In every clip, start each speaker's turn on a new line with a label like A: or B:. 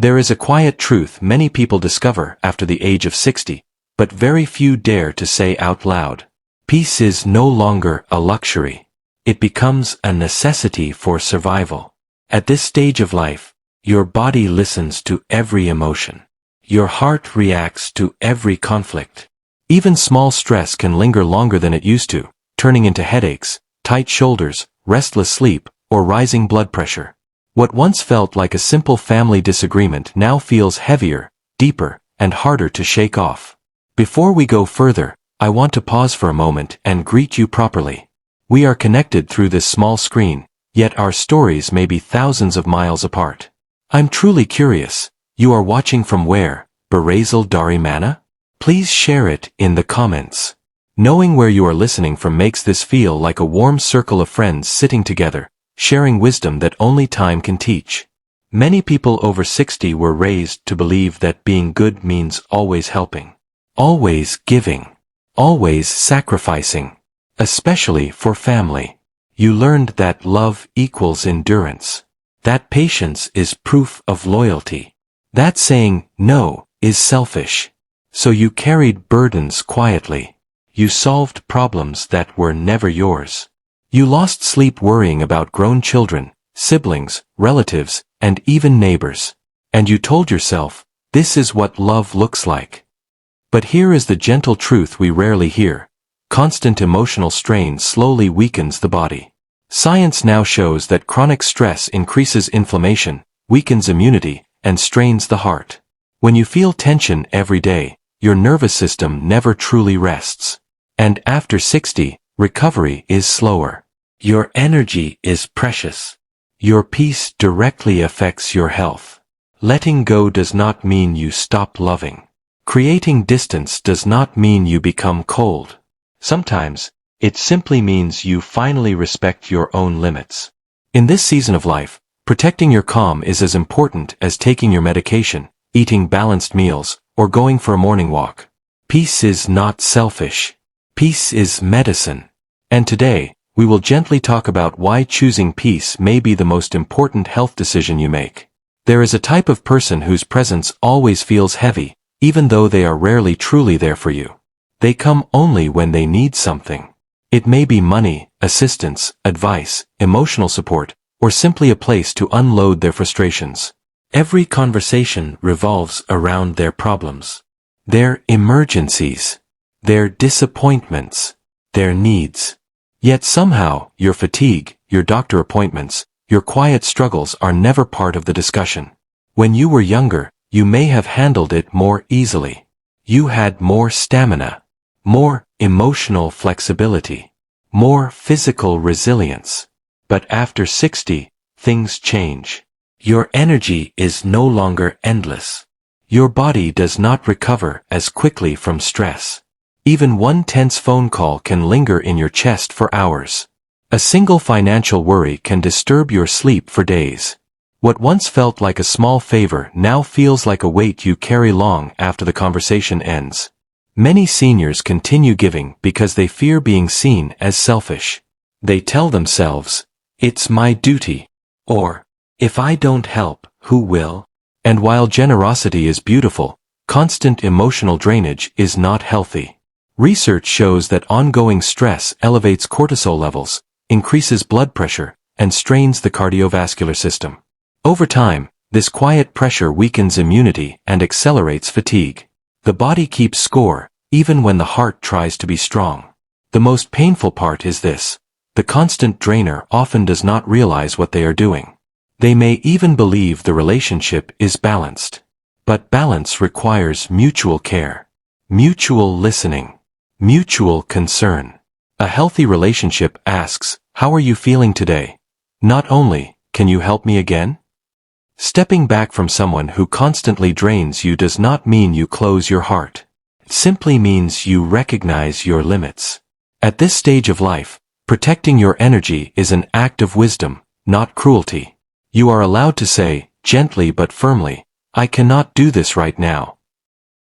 A: There is a quiet truth many people discover after the age of 60, but very few dare to say out loud. Peace is no longer a luxury. It becomes a necessity for survival. At this stage of life, your body listens to every emotion. Your heart reacts to every conflict. Even small stress can linger longer than it used to, turning into headaches, tight shoulders, restless sleep, or rising blood pressure. What once felt like a simple family disagreement now feels heavier, deeper, and harder to shake off. Before we go further, I want to pause for a moment and greet you properly. We are connected through this small screen, yet our stories may be thousands of miles apart. I'm truly curious, you are watching from where, Brazil Dari Mana? Please share it in the comments. Knowing where you are listening from makes this feel like a warm circle of friends sitting together, sharing wisdom that only time can teach. Many people over 60 were raised to believe that being good means always helping, always giving, always sacrificing, especially for family. You learned that love equals endurance, that patience is proof of loyalty, that saying no is selfish. So you carried burdens quietly. You solved problems that were never yours. You lost sleep worrying about grown children, siblings, relatives, and even neighbors. And you told yourself, this is what love looks like. But here is the gentle truth we rarely hear. Constant emotional strain slowly weakens the body. Science now shows that chronic stress increases inflammation, weakens immunity, and strains the heart. When you feel tension every day, your nervous system never truly rests. And after 60, recovery is slower. Your energy is precious. Your peace directly affects your health. Letting go does not mean you stop loving. Creating distance does not mean you become cold. Sometimes, it simply means you finally respect your own limits. In this season of life, protecting your calm is as important as taking your medication, eating balanced meals, or going for a morning walk. Peace is not selfish. Peace is medicine. And today, we will gently talk about why choosing peace may be the most important health decision you make. There is a type of person whose presence always feels heavy, even though they are rarely truly there for you. They come only when they need something. It may be money, assistance, advice, emotional support, or simply a place to unload their frustrations. Every conversation revolves around their problems, their emergencies, their disappointments, their needs. Yet somehow, your fatigue, your doctor appointments, your quiet struggles are never part of the discussion. When you were younger, you may have handled it more easily. You had more stamina, more emotional flexibility, more physical resilience. But after 60, things change. Your energy is no longer endless. Your body does not recover as quickly from stress. Even one tense phone call can linger in your chest for hours. A single financial worry can disturb your sleep for days. What once felt like a small favor now feels like a weight you carry long after the conversation ends. Many seniors continue giving because they fear being seen as selfish. They tell themselves, "It's my duty," or, "If I don't help, who will?" And while generosity is beautiful, constant emotional drainage is not healthy. Research shows that ongoing stress elevates cortisol levels, increases blood pressure, and strains the cardiovascular system. Over time, this quiet pressure weakens immunity and accelerates fatigue. The body keeps score, even when the heart tries to be strong. The most painful part is this: the constant drainer often does not realize what they are doing. They may even believe the relationship is balanced. But balance requires mutual care, mutual listening, mutual concern. A healthy relationship asks, "How are you feeling today?" Not only, "Can you help me again?" Stepping back from someone who constantly drains you does not mean you close your heart. It simply means you recognize your limits. At this stage of life, protecting your energy is an act of wisdom, not cruelty. You are allowed to say, gently but firmly, "I cannot do this right now."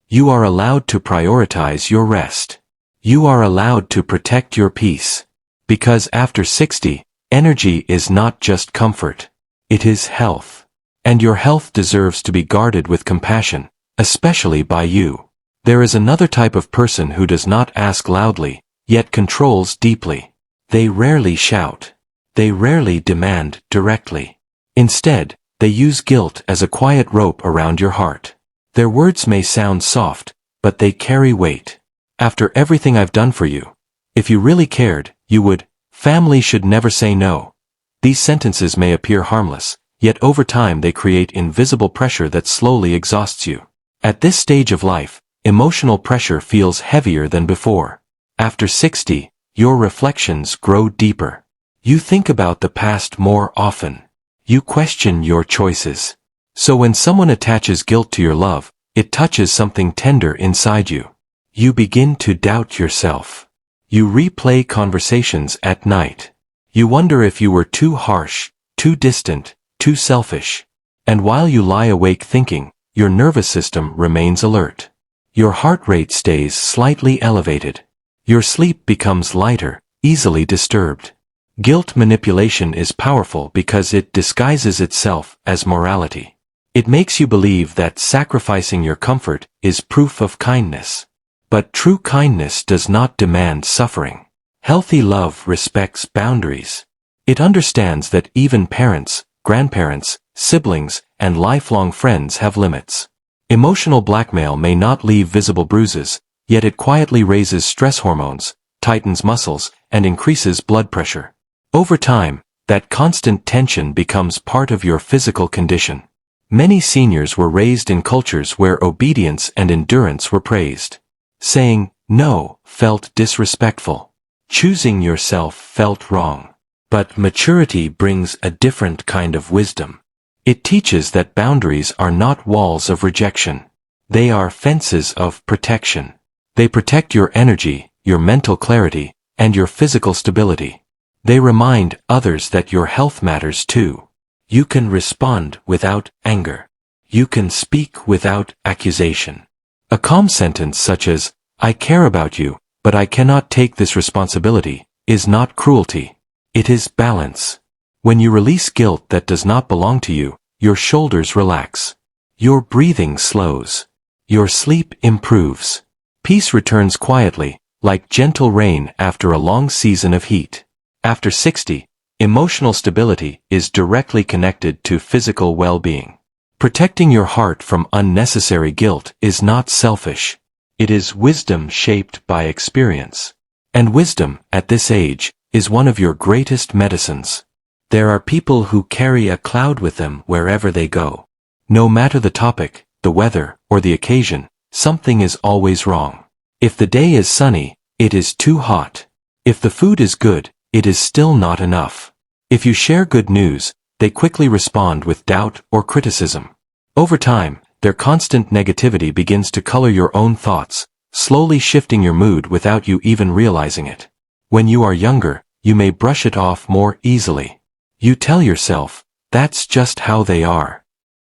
A: You are allowed to prioritize your rest. You are allowed to protect your peace. Because after 60, energy is not just comfort. It is health. And your health deserves to be guarded with compassion, especially by you. There is another type of person who does not ask loudly, yet controls deeply. They rarely shout. They rarely demand directly. Instead, they use guilt as a quiet rope around your heart. Their words may sound soft, but they carry weight. After everything I've done for you, if you really cared, you would. Family should never say no. These sentences may appear harmless, yet over time they create invisible pressure that slowly exhausts you. At this stage of life, emotional pressure feels heavier than before. After 60, your reflections grow deeper. You think about the past more often. You question your choices. So when someone attaches guilt to your love, it touches something tender inside you. You begin to doubt yourself. You replay conversations at night. You wonder if you were too harsh, too distant, too selfish. And while you lie awake thinking, your nervous system remains alert. Your heart rate stays slightly elevated. Your sleep becomes lighter, easily disturbed. Guilt manipulation is powerful because it disguises itself as morality. It makes you believe that sacrificing your comfort is proof of kindness. But true kindness does not demand suffering. Healthy love respects boundaries. It understands that even parents, grandparents, siblings, and lifelong friends have limits. Emotional blackmail may not leave visible bruises, yet it quietly raises stress hormones, tightens muscles, and increases blood pressure. Over time, that constant tension becomes part of your physical condition. Many seniors were raised in cultures where obedience and endurance were praised. Saying no felt disrespectful. Choosing yourself felt wrong. But maturity brings a different kind of wisdom. It teaches that boundaries are not walls of rejection. They are fences of protection. They protect your energy, your mental clarity, and your physical stability. They remind others that your health matters too. You can respond without anger. You can speak without accusation. A calm sentence such as, "I care about you, but I cannot take this responsibility," is not cruelty. It is balance. When you release guilt that does not belong to you, your shoulders relax. Your breathing slows. Your sleep improves. Peace returns quietly, like gentle rain after a long season of heat. After 60, emotional stability is directly connected to physical well-being. Protecting your heart from unnecessary guilt is not selfish. It is wisdom shaped by experience. And wisdom, at this age, is one of your greatest medicines. There are people who carry a cloud with them wherever they go. No matter the topic, the weather, or the occasion, something is always wrong. If the day is sunny, it is too hot. If the food is good, it is still not enough. If you share good news, they quickly respond with doubt or criticism. Over time, their constant negativity begins to color your own thoughts, slowly shifting your mood without you even realizing it. When you are younger, you may brush it off more easily. You tell yourself, that's just how they are.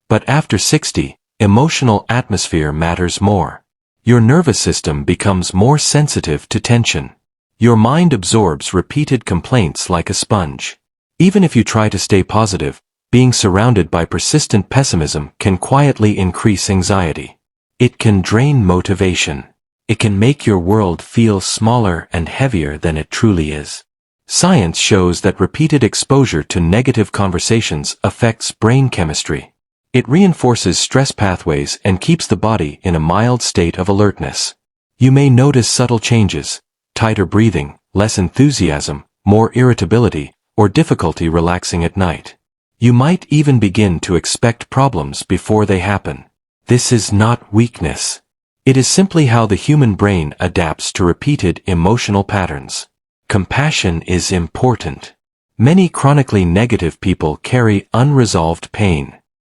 A: But after 60, emotional atmosphere matters more. Your nervous system becomes more sensitive to tension. Your mind absorbs repeated complaints like a sponge. Even if you try to stay positive, being surrounded by persistent pessimism can quietly increase anxiety. It can drain motivation. It can make your world feel smaller and heavier than it truly is. Science shows that repeated exposure to negative conversations affects brain chemistry. It reinforces stress pathways and keeps the body in a mild state of alertness. You may notice subtle changes: tighter breathing, less enthusiasm, more irritability, or difficulty relaxing at night. You might even begin to expect problems before they happen. This is not weakness. It is simply how the human brain adapts to repeated emotional patterns. Compassion is important. Many chronically negative people carry unresolved pain.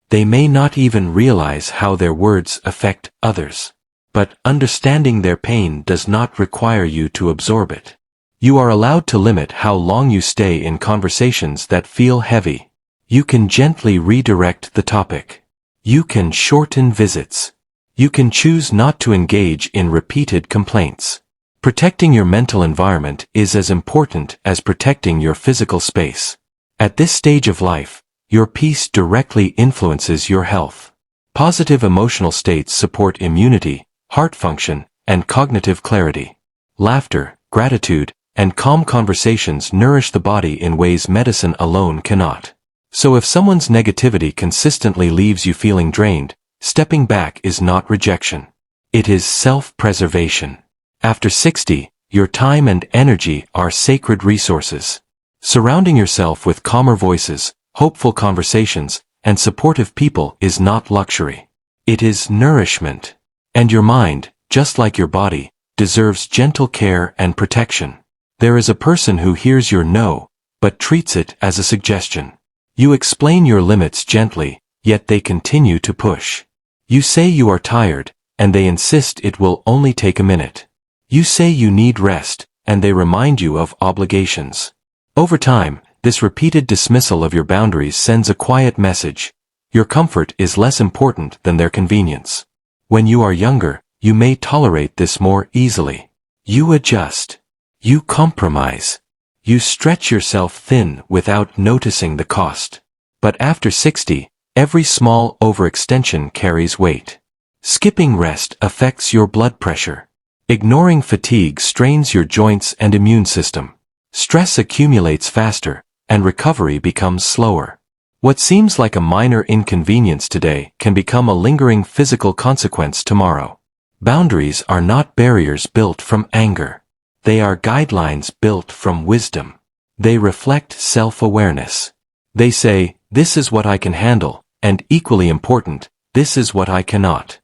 A: They may not even realize how their words affect others. But understanding their pain does not require you to absorb it. You are allowed to limit how long you stay in conversations that feel heavy. You can gently redirect the topic. You can shorten visits. You can choose not to engage in repeated complaints. Protecting your mental environment is as important as protecting your physical space. At this stage of life, your peace directly influences your health. Positive emotional states support immunity, heart function, and cognitive clarity. Laughter, gratitude, and calm conversations nourish the body in ways medicine alone cannot. So if someone's negativity consistently leaves you feeling drained, stepping back is not rejection. It is self-preservation. After 60, your time and energy are sacred resources. Surrounding yourself with calmer voices, hopeful conversations, and supportive people is not luxury. It is nourishment. And your mind, just like your body, deserves gentle care and protection. There is a person who hears your no, but treats it as a suggestion. You explain your limits gently, yet they continue to push. You say you are tired, and they insist it will only take a minute. You say you need rest, and they remind you of obligations. Over time, this repeated dismissal of your boundaries sends a quiet message. Your comfort is less important than their convenience. When you are younger, you may tolerate this more easily. You adjust. You compromise. You stretch yourself thin without noticing the cost. But after 60, every small overextension carries weight. Skipping rest affects your blood pressure. Ignoring fatigue strains your joints and immune system. Stress accumulates faster, and recovery becomes slower. What seems like a minor inconvenience today can become a lingering physical consequence tomorrow. Boundaries are not barriers built from anger. They are guidelines built from wisdom. They reflect self-awareness. They say, this is what I can handle, and equally important, this is what I cannot.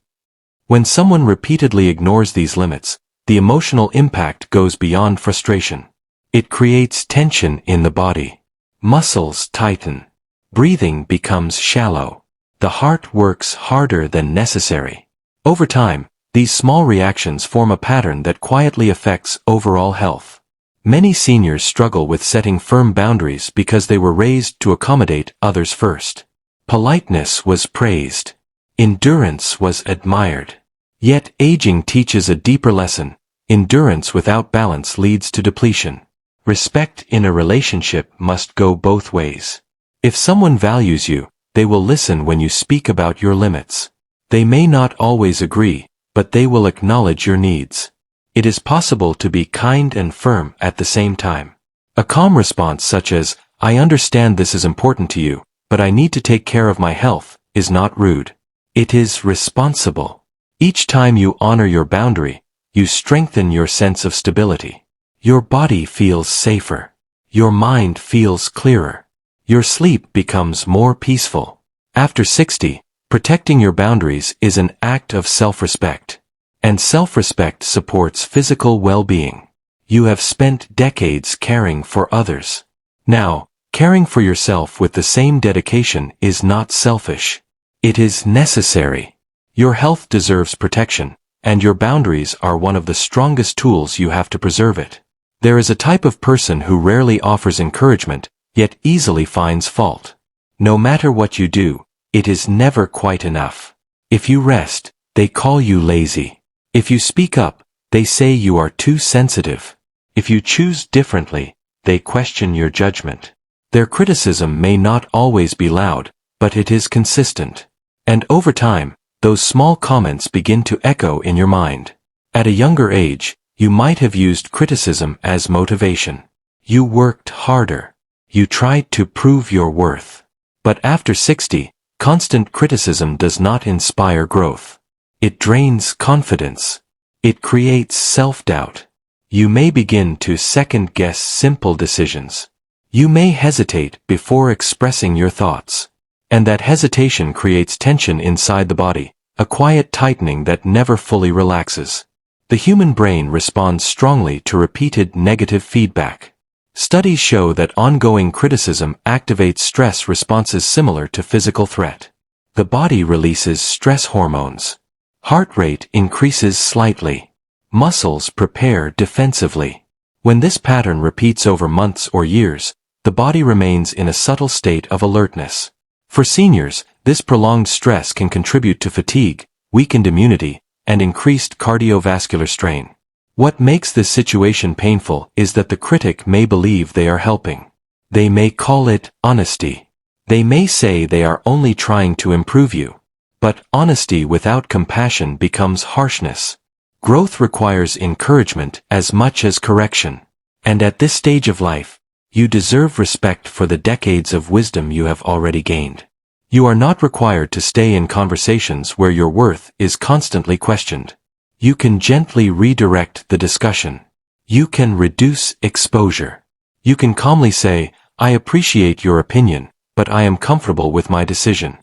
A: When someone repeatedly ignores these limits, the emotional impact goes beyond frustration. It creates tension in the body. Muscles tighten. Breathing becomes shallow. The heart works harder than necessary. Over time, these small reactions form a pattern that quietly affects overall health. Many seniors struggle with setting firm boundaries because they were raised to accommodate others first. Politeness was praised. Endurance was admired. Yet aging teaches a deeper lesson. Endurance without balance leads to depletion. Respect in a relationship must go both ways. If someone values you, they will listen when you speak about your limits. They may not always agree, but they will acknowledge your needs. It is possible to be kind and firm at the same time. A calm response such as, I understand this is important to you, but I need to take care of my health, is not rude. It is responsible. Each time you honor your boundary, you strengthen your sense of stability. Your body feels safer. Your mind feels clearer. Your sleep becomes more peaceful. After 60, protecting your boundaries is an act of self-respect. And self-respect supports physical well-being. You have spent decades caring for others. Now, caring for yourself with the same dedication is not selfish. It is necessary. Your health deserves protection, and your boundaries are one of the strongest tools you have to preserve it. There is a type of person who rarely offers encouragement, yet easily finds fault. No matter what you do, it is never quite enough. If you rest, they call you lazy. If you speak up, they say you are too sensitive. If you choose differently, they question your judgment. Their criticism may not always be loud, but it is consistent. And over time, those small comments begin to echo in your mind. At a younger age, you might have used criticism as motivation. You worked harder. You tried to prove your worth. But after 60, constant criticism does not inspire growth. It drains confidence. It creates self-doubt. You may begin to second-guess simple decisions. You may hesitate before expressing your thoughts. And that hesitation creates tension inside the body, a quiet tightening that never fully relaxes. The human brain responds strongly to repeated negative feedback. Studies show that ongoing criticism activates stress responses similar to physical threat. The body releases stress hormones. Heart rate increases slightly. Muscles prepare defensively. When this pattern repeats over months or years, the body remains in a subtle state of alertness. For seniors, this prolonged stress can contribute to fatigue, weakened immunity, and increased cardiovascular strain. What makes this situation painful is that the critic may believe they are helping. They may call it honesty. They may say they are only trying to improve you. But honesty without compassion becomes harshness. Growth requires encouragement as much as correction. And at this stage of life, you deserve respect for the decades of wisdom you have already gained. You are not required to stay in conversations where your worth is constantly questioned. You can gently redirect the discussion. You can reduce exposure. You can calmly say, "I appreciate your opinion, but I am comfortable with my decision."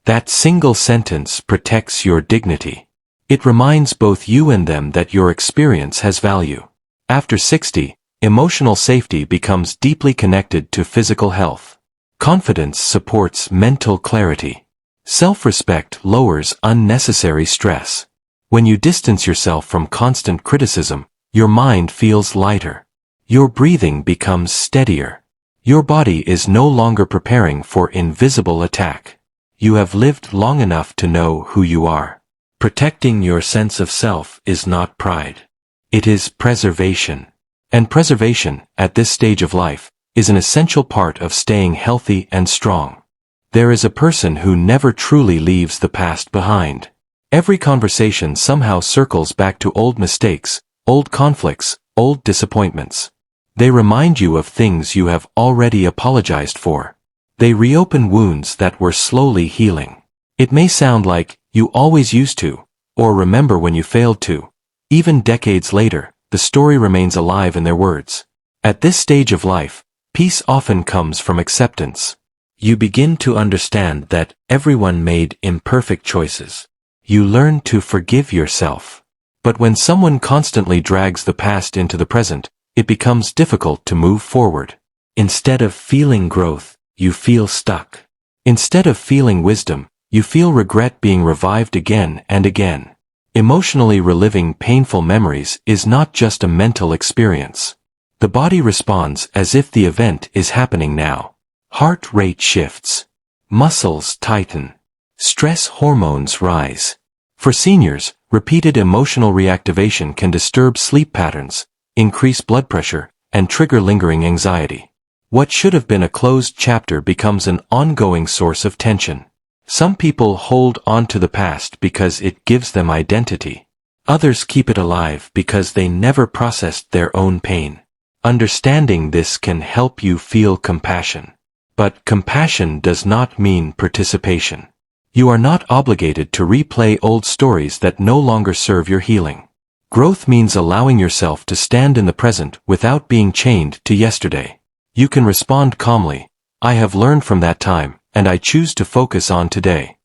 A: That single sentence protects your dignity. It reminds both you and them that your experience has value. After 60, emotional safety becomes deeply connected to physical health. Confidence supports mental clarity. Self-respect lowers unnecessary stress. When you distance yourself from constant criticism, your mind feels lighter. Your breathing becomes steadier. Your body is no longer preparing for invisible attack. You have lived long enough to know who you are. Protecting your sense of self is not pride. It is preservation. And preservation, at this stage of life, is an essential part of staying healthy and strong. There is a person who never truly leaves the past behind. Every conversation somehow circles back to old mistakes, old conflicts, old disappointments. They remind you of things you have already apologized for. They reopen wounds that were slowly healing. It may sound like, "You always used to," or "Remember when you failed to." Even decades later, the story remains alive in their words. At this stage of life, peace often comes from acceptance. You begin to understand that everyone made imperfect choices. You learn to forgive yourself. But when someone constantly drags the past into the present, it becomes difficult to move forward. Instead of feeling growth, you feel stuck. Instead of feeling wisdom, you feel regret being revived again and again. Emotionally reliving painful memories is not just a mental experience. The body responds as if the event is happening now. Heart rate shifts. Muscles tighten. Stress hormones rise. For seniors, repeated emotional reactivation can disturb sleep patterns, increase blood pressure, and trigger lingering anxiety. What should have been a closed chapter becomes an ongoing source of tension. Some people hold on to the past because it gives them identity. Others keep it alive because they never processed their own pain. Understanding this can help you feel compassion. But compassion does not mean participation. You are not obligated to replay old stories that no longer serve your healing. Growth means allowing yourself to stand in the present without being chained to yesterday. You can respond calmly, "I have learned from that time, and I choose to focus on today."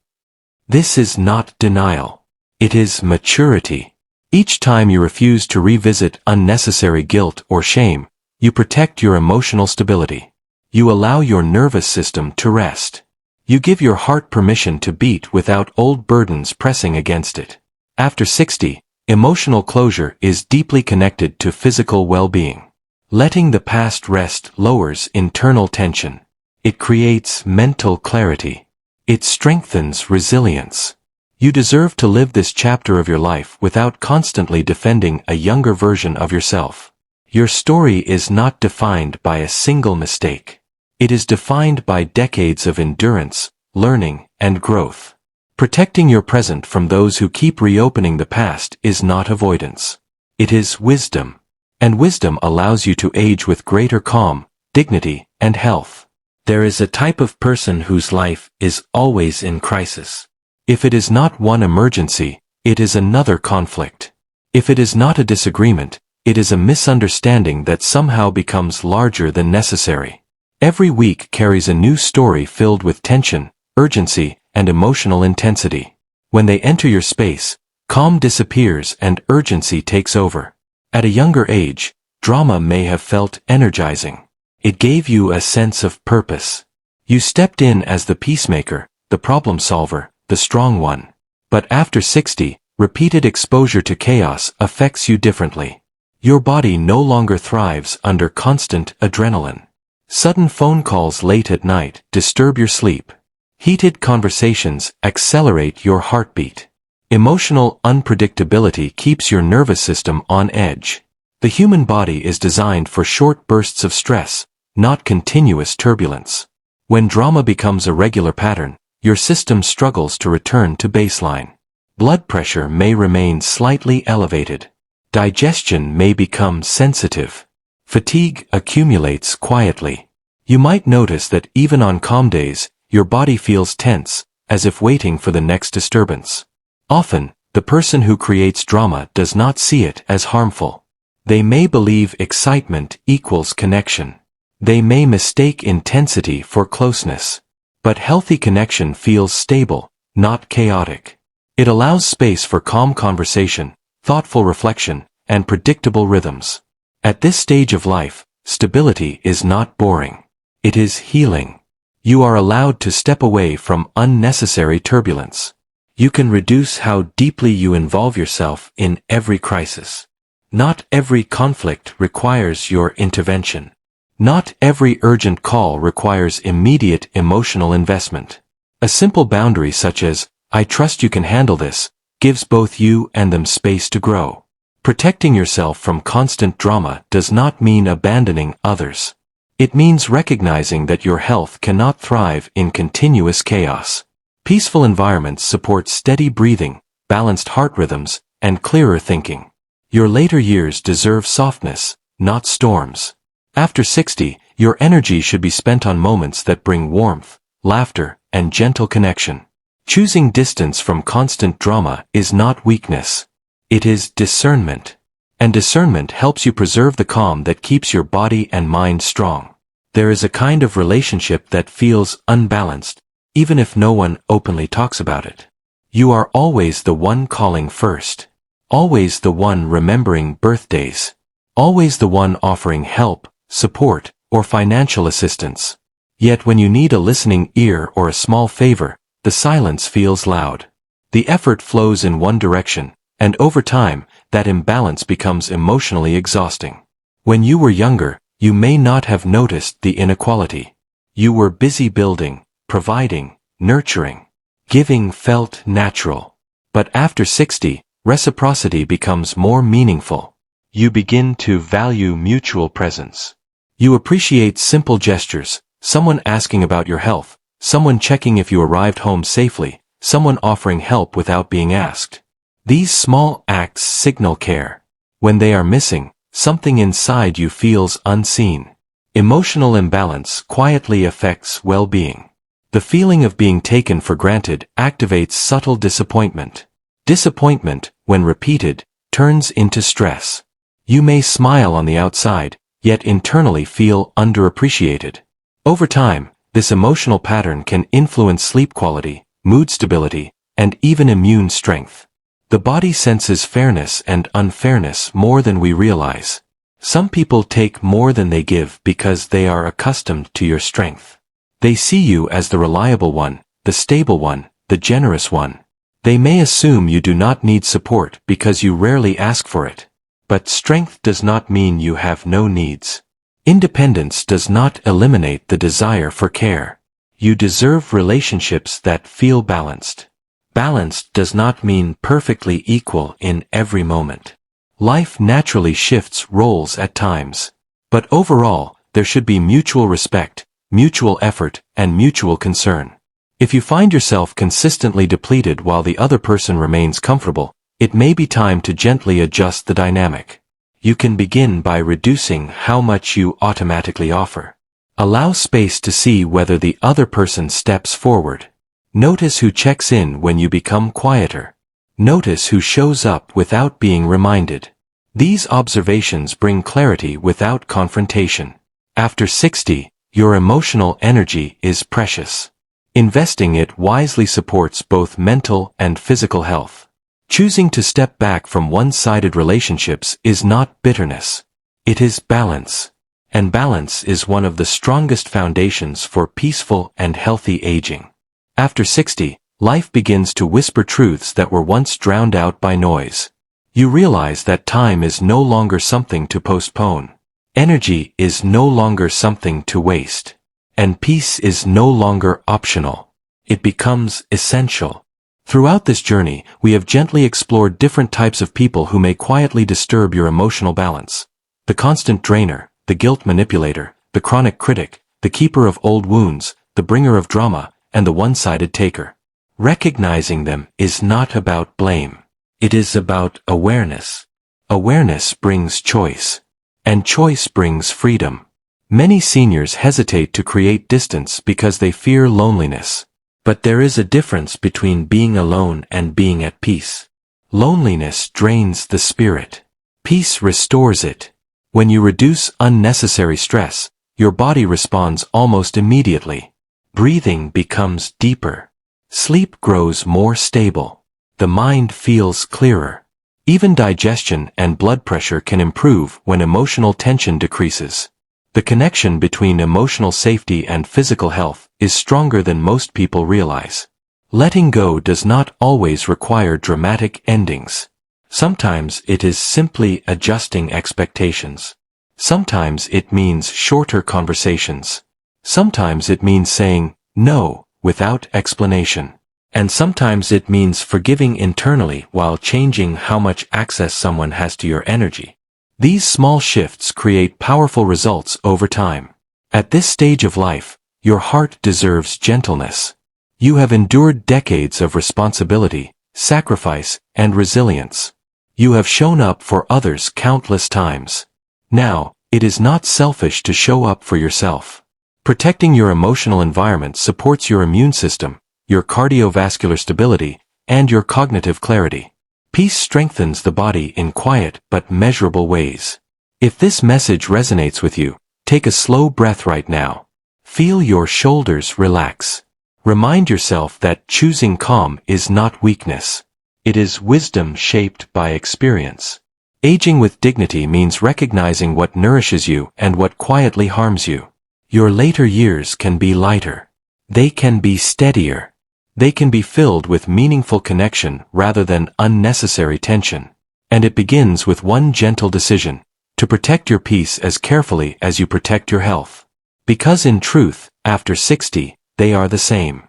A: This is not denial. It is maturity. Each time you refuse to revisit unnecessary guilt or shame, you protect your emotional stability. You allow your nervous system to rest. You give your heart permission to beat without old burdens pressing against it. After 60, emotional closure is deeply connected to physical well-being. Letting the past rest lowers internal tension. It creates mental clarity. It strengthens resilience. You deserve to live this chapter of your life without constantly defending a younger version of yourself. Your story is not defined by a single mistake. It is defined by decades of endurance, learning, and growth. Protecting your present from those who keep reopening the past is not avoidance. It is wisdom. And wisdom allows you to age with greater calm, dignity, and health. There is a type of person whose life is always in crisis. If it is not one emergency, it is another conflict. If it is not a disagreement, it is a misunderstanding that somehow becomes larger than necessary. Every week carries a new story filled with tension, urgency, and emotional intensity. When they enter your space, calm disappears and urgency takes over. At a younger age, drama may have felt energizing. It gave you a sense of purpose. You stepped in as the peacemaker, the problem solver, the strong one. But after 60, repeated exposure to chaos affects you differently. Your body no longer thrives under constant adrenaline. Sudden phone calls late at night disturb your sleep. Heated conversations accelerate your heartbeat. Emotional unpredictability keeps your nervous system on edge. The human body is designed for short bursts of stress, not continuous turbulence. When drama becomes a regular pattern, your system struggles to return to baseline. Blood pressure may remain slightly elevated. Digestion may become sensitive. Fatigue accumulates quietly. You might notice that even on calm days, your body feels tense, as if waiting for the next disturbance. Often, the person who creates drama does not see it as harmful. They may believe excitement equals connection. They may mistake intensity for closeness. But healthy connection feels stable, not chaotic. It allows space for calm conversation, thoughtful reflection, and predictable rhythms. At this stage of life, stability is not boring. It is healing. You are allowed to step away from unnecessary turbulence. You can reduce how deeply you involve yourself in every crisis. Not every conflict requires your intervention. Not every urgent call requires immediate emotional investment. A simple boundary such as, "I trust you can handle this," gives both you and them space to grow. Protecting yourself from constant drama does not mean abandoning others. It means recognizing that your health cannot thrive in continuous chaos. Peaceful environments support steady breathing, balanced heart rhythms, and clearer thinking. Your later years deserve softness, not storms. After 60, your energy should be spent on moments that bring warmth, laughter, and gentle connection. Choosing distance from constant drama is not weakness. It is discernment. And discernment helps you preserve the calm that keeps your body and mind strong. There is a kind of relationship that feels unbalanced, even if no one openly talks about it. You are always the one calling first. Always the one remembering birthdays. Always the one offering help, support, or financial assistance. Yet when you need a listening ear or a small favor, the silence feels loud. The effort flows in one direction, and over time, that imbalance becomes emotionally exhausting. When you were younger, you may not have noticed the inequality. You were busy building, providing, nurturing. Giving felt natural. But after 60, reciprocity becomes more meaningful. You begin to value mutual presence. You appreciate simple gestures, someone asking about your health, someone checking if you arrived home safely, someone offering help without being asked. These small acts signal care. When they are missing, something inside you feels unseen. Emotional imbalance quietly affects well-being. The feeling of being taken for granted activates subtle disappointment. Disappointment, when repeated, turns into stress. You may smile on the outside, yet internally feel underappreciated. Over time, this emotional pattern can influence sleep quality, mood stability, and even immune strength. The body senses fairness and unfairness more than we realize. Some people take more than they give because they are accustomed to your strength. They see you as the reliable one, the stable one, the generous one. They may assume you do not need support because you rarely ask for it. But strength does not mean you have no needs. Independence does not eliminate the desire for care. You deserve relationships that feel balanced. Balanced does not mean perfectly equal in every moment. Life naturally shifts roles at times. But overall, there should be mutual respect, mutual effort, and mutual concern. If you find yourself consistently depleted while the other person remains comfortable, it may be time to gently adjust the dynamic. You can begin by reducing how much you automatically offer. Allow space to see whether the other person steps forward. Notice who checks in when you become quieter. Notice who shows up without being reminded. These observations bring clarity without confrontation. After 60, your emotional energy is precious. Investing it wisely supports both mental and physical health. Choosing to step back from one-sided relationships is not bitterness. It is balance. And balance is one of the strongest foundations for peaceful and healthy aging. After 60, life begins to whisper truths that were once drowned out by noise. You realize that time is no longer something to postpone. Energy is no longer something to waste. And peace is no longer optional. It becomes essential. Throughout this journey, we have gently explored different types of people who may quietly disturb your emotional balance. The constant drainer, the guilt manipulator, the chronic critic, the keeper of old wounds, the bringer of drama, and the one-sided taker. Recognizing them is not about blame. It is about awareness. Awareness brings choice. And choice brings freedom. Many seniors hesitate to create distance because they fear loneliness. But there is a difference between being alone and being at peace. Loneliness drains the spirit. Peace restores it. When you reduce unnecessary stress, your body responds almost immediately. Breathing becomes deeper. Sleep grows more stable. The mind feels clearer. Even digestion and blood pressure can improve when emotional tension decreases. The connection between emotional safety and physical health is stronger than most people realize. Letting go does not always require dramatic endings. Sometimes it is simply adjusting expectations. Sometimes it means shorter conversations. Sometimes it means saying no without explanation. And sometimes it means forgiving internally while changing how much access someone has to your energy. These small shifts create powerful results over time. At this stage of life, your heart deserves gentleness. You have endured decades of responsibility, sacrifice, and resilience. You have shown up for others countless times. Now, it is not selfish to show up for yourself. Protecting your emotional environment supports your immune system, your cardiovascular stability, and your cognitive clarity. Peace strengthens the body in quiet but measurable ways. If this message resonates with you, take a slow breath right now. Feel your shoulders relax. Remind yourself that choosing calm is not weakness. It is wisdom shaped by experience. Aging with dignity means recognizing what nourishes you and what quietly harms you. Your later years can be lighter. They can be steadier. They can be filled with meaningful connection rather than unnecessary tension. And it begins with one gentle decision, to protect your peace as carefully as you protect your health. Because in truth, after 60, they are the same.